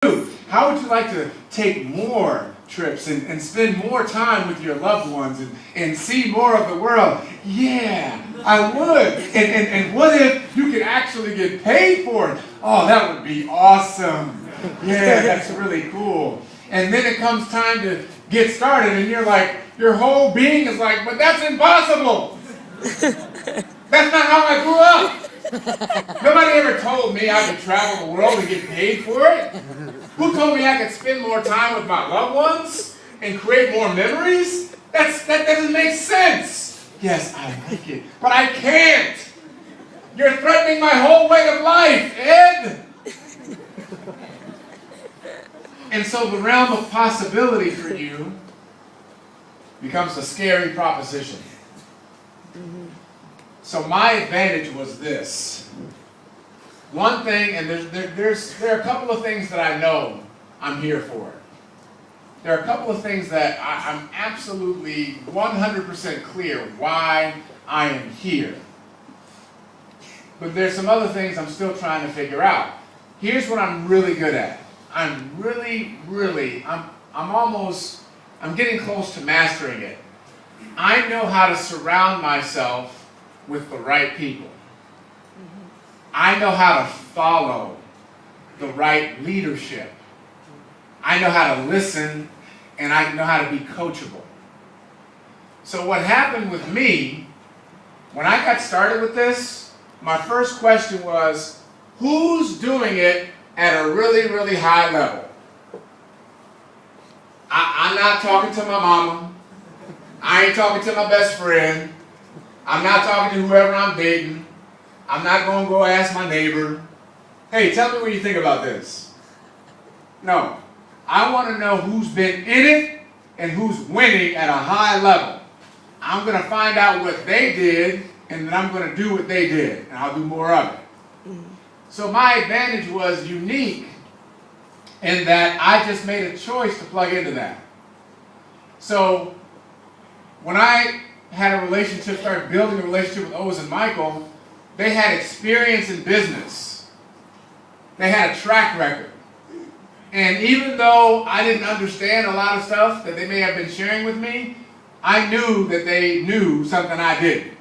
How would you like to take more trips and spend more time with your loved ones and see more of the world? Yeah, I would. And what if you could actually get paid for it? Oh, that would be awesome. Yeah, that's really cool. And then it comes time to get started and you're like, your whole being is like, but that's impossible. That's not how I grew up. Nobody ever told me I could travel the world and get paid for it. Who told me I could spend more time with my loved ones and create more memories? That doesn't make sense. Yes, I like it, but I can't. You're threatening my whole way of life, Ed. And so the realm of possibility for you becomes a scary proposition. So my advantage was this. One thing, and there are a couple of things that I know I'm here for. There are a couple of things that I'm absolutely 100% clear why I am here. But there's some other things I'm still trying to figure out. Here's what I'm really good at. I'm getting close to mastering it. I know how to surround myself with the right people. I know how to follow the right leadership. I know how to listen, and I know how to be coachable. So what happened with me, when I got started with this, my first question was, who's doing it at a really, really high level? I'm not talking to my mama. I ain't talking to my best friend. I'm not talking to whoever I'm dating. I'm not going to go ask my neighbor, hey, tell me what you think about this. No. I want to know who's been in it and who's winning at a high level. I'm going to find out what they did, and then I'm going to do what they did, and I'll do more of it. So my advantage was unique in that I just made a choice to plug into that. So when I had a relationship, started building a relationship with Oz and Michael, they had experience in business. They had a track record. And even though I didn't understand a lot of stuff that they may have been sharing with me, I knew that they knew something I didn't.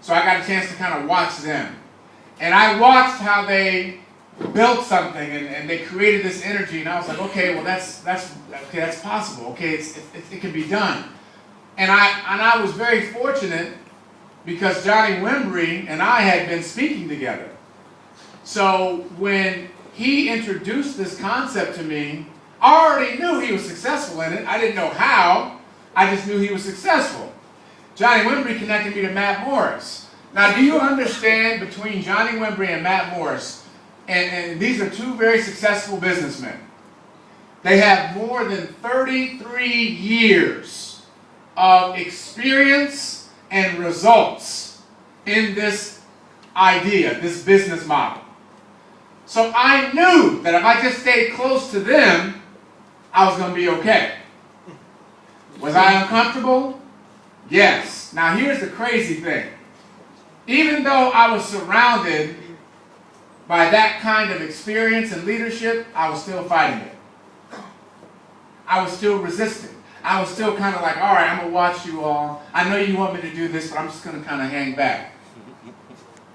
So I got a chance to kind of watch them. And I watched how they built something and they created this energy, and I was like, okay, well that's possible. Okay, it can be done. And I was very fortunate because Johnny Wimbrey and I had been speaking together. So when he introduced this concept to me, I already knew he was successful in it. I didn't know how. I just knew he was successful. Johnny Wimbrey connected me to Matt Morris. Now, do you understand between Johnny Wimbrey and Matt Morris, and these are two very successful businessmen. They have more than 33 years of experience and results in this idea, this business model. So I knew that if I just stayed close to them, I was going to be okay. Was I uncomfortable? Yes. Now here's the crazy thing. Even though I was surrounded by that kind of experience and leadership, I was still fighting it. I was still resisting. I was still kind of like, all right, I'm going to watch you all. I know you want me to do this, but I'm just going to kind of hang back.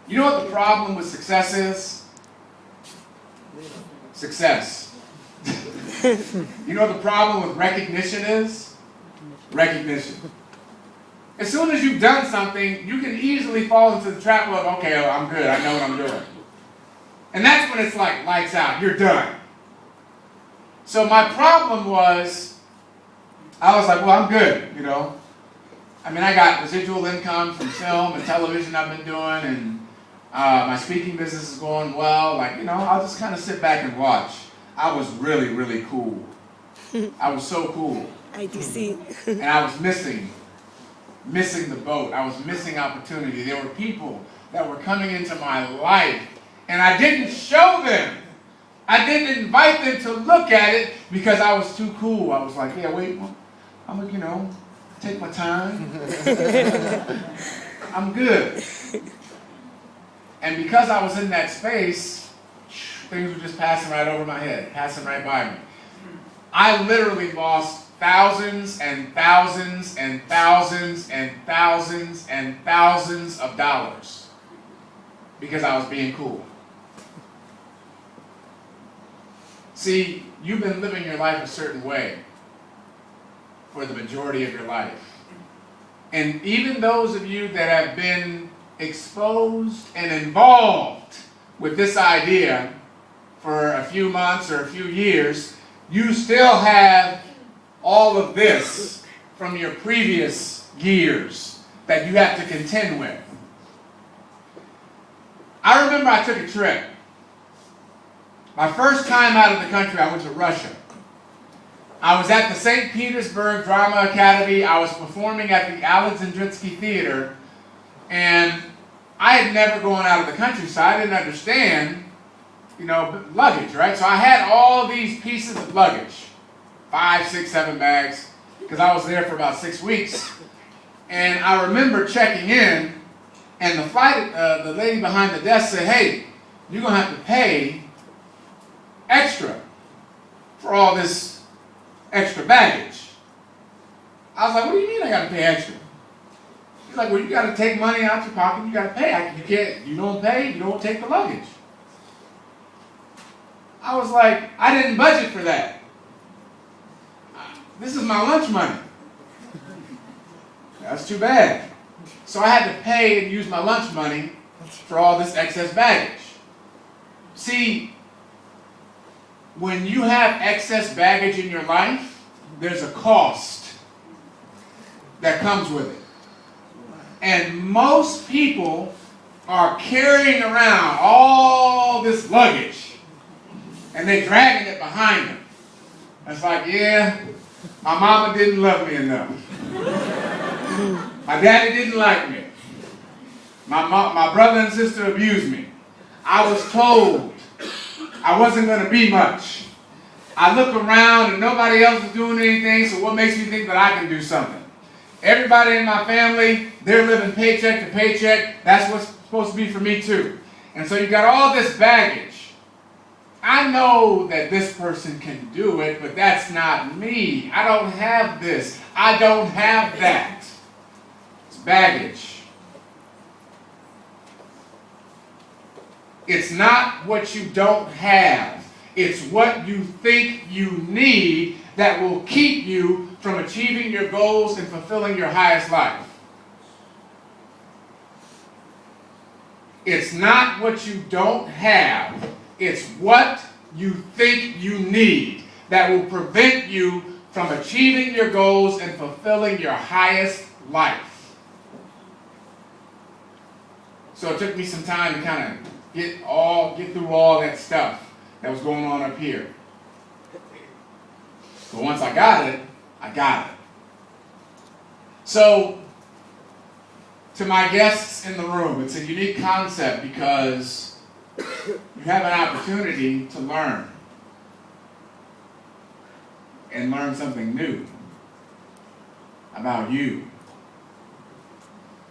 You know what the problem with success is? Success. You know what the problem with recognition is? Recognition. As soon as you've done something, you can easily fall into the trap of, okay, well, I'm good, I know what I'm doing. And that's when it's like, lights out, you're done. So my problem was, I was like, well, I'm good, you know. I mean, I got residual income from film and television I've been doing, and my speaking business is going well. Like, you know, I'll just kind of sit back and watch. I was really, really cool. I was so cool. I do see. And I was missing the boat. I was missing opportunity. There were people that were coming into my life, and I didn't show them. I didn't invite them to look at it because I was too cool. I was like, yeah, wait, I'm gonna, you know, take my time. I'm good. And because I was in that space, things were just passing right over my head, passing right by me. I literally lost thousands and thousands and thousands and thousands and thousands of dollars because I was being cool. See, you've been living your life a certain way for the majority of your life. And even those of you that have been exposed and involved with this idea for a few months or a few years, you still have all of this from your previous years that you have to contend with. I remember I took a trip. My first time out of the country, I went to Russia. I was at the St. Petersburg Drama Academy. I was performing at the Alexandrinsky Theater, and I had never gone out of the country, so I didn't understand, luggage, right? So I had all these pieces of luggage, 5, 6, 7 bags, because I was there for about 6 weeks. And I remember checking in, and the lady behind the desk said, "Hey, you're going to have to pay extra for all this extra baggage." I was like, "What do you mean I got to pay extra?" She's like, "Well, you got to take money out your pocket. You got to pay. You don't pay, you don't take the luggage." I was like, "I didn't budget for that. This is my lunch money." That's too bad. So I had to pay and use my lunch money for all this excess baggage. See, when you have excess baggage in your life, there's a cost that comes with it. And most people are carrying around all this luggage, and they're dragging it behind them. It's like, yeah, my mama didn't love me enough. My daddy didn't like me. My brother and sister abused me. I was told I wasn't going to be much. I look around and nobody else is doing anything, so what makes me think that I can do something? Everybody in my family, they're living paycheck to paycheck. That's what's supposed to be for me too. And so you got all this baggage. I know that this person can do it, but that's not me. I don't have this. I don't have that. It's baggage. It's not what you don't have. It's what you think you need that will keep you from achieving your goals and fulfilling your highest life. It's not what you don't have. It's what you think you need that will prevent you from achieving your goals and fulfilling your highest life. So it took me some time to kind of get through all that stuff that was going on up here. But once I got it, I got it. So, to my guests in the room, it's a unique concept because you have an opportunity to learn. And learn something new about you.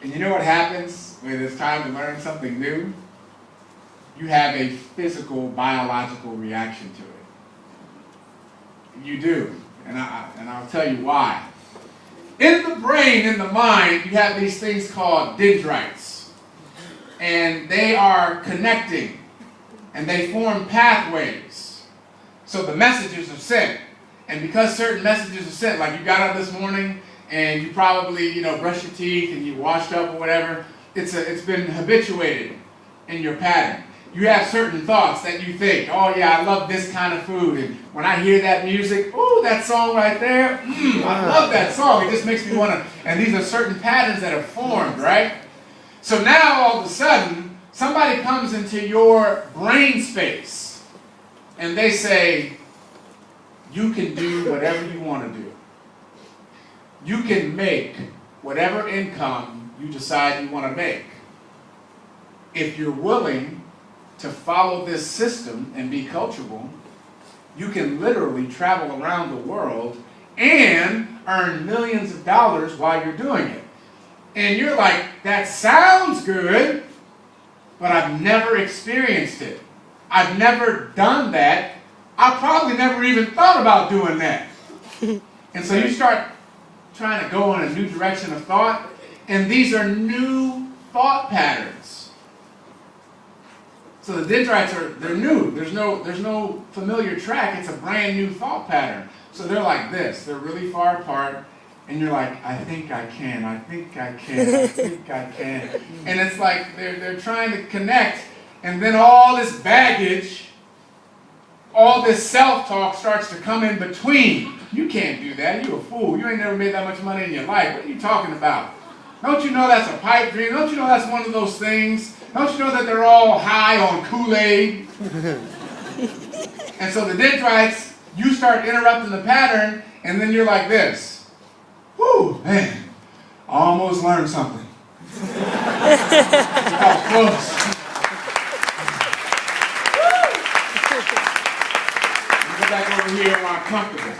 And you know what happens when it's time to learn something new? You have a physical, biological reaction to it. You do. And I'll tell you why. In the brain, in the mind, you have these things called dendrites. And they are connecting. And they form pathways. So the messages are sent. And because certain messages are sent, like you got up this morning and you probably, brushed your teeth and you washed up or whatever, it's been habituated in your pattern. You have certain thoughts that you think, oh yeah, I love this kind of food. And when I hear that music, ooh, that song right there, I love that song. It just makes me want to, and these are certain patterns that are formed, right? So now all of a sudden, somebody comes into your brain space and they say, you can do whatever you want to do. You can make whatever income you decide you want to make. If you're willing to follow this system and be coachable, you can literally travel around the world and earn millions of dollars while you're doing it. And you're like, that sounds good, but I've never experienced it. I've never done that. I probably never even thought about doing that. And so you start trying to go in a new direction of thought, and these are new thought patterns. So the dendrites they're new. There's no familiar track. It's a brand new thought pattern. So they're like this. They're really far apart, and you're like, I think I can, I think I can, I think I can. And it's like they're trying to connect, and then all this baggage, all this self-talk starts to come in between. You can't do that. You're a fool. You ain't never made that much money in your life. What are you talking about? Don't you know that's a pipe dream? Don't you know that's one of those things? Don't you know that they're all high on Kool-Aid? And so the dendrites, you start interrupting the pattern, and then you're like this. Whew, man, I almost learned something. That was close. Go back over here where I'm comfortable.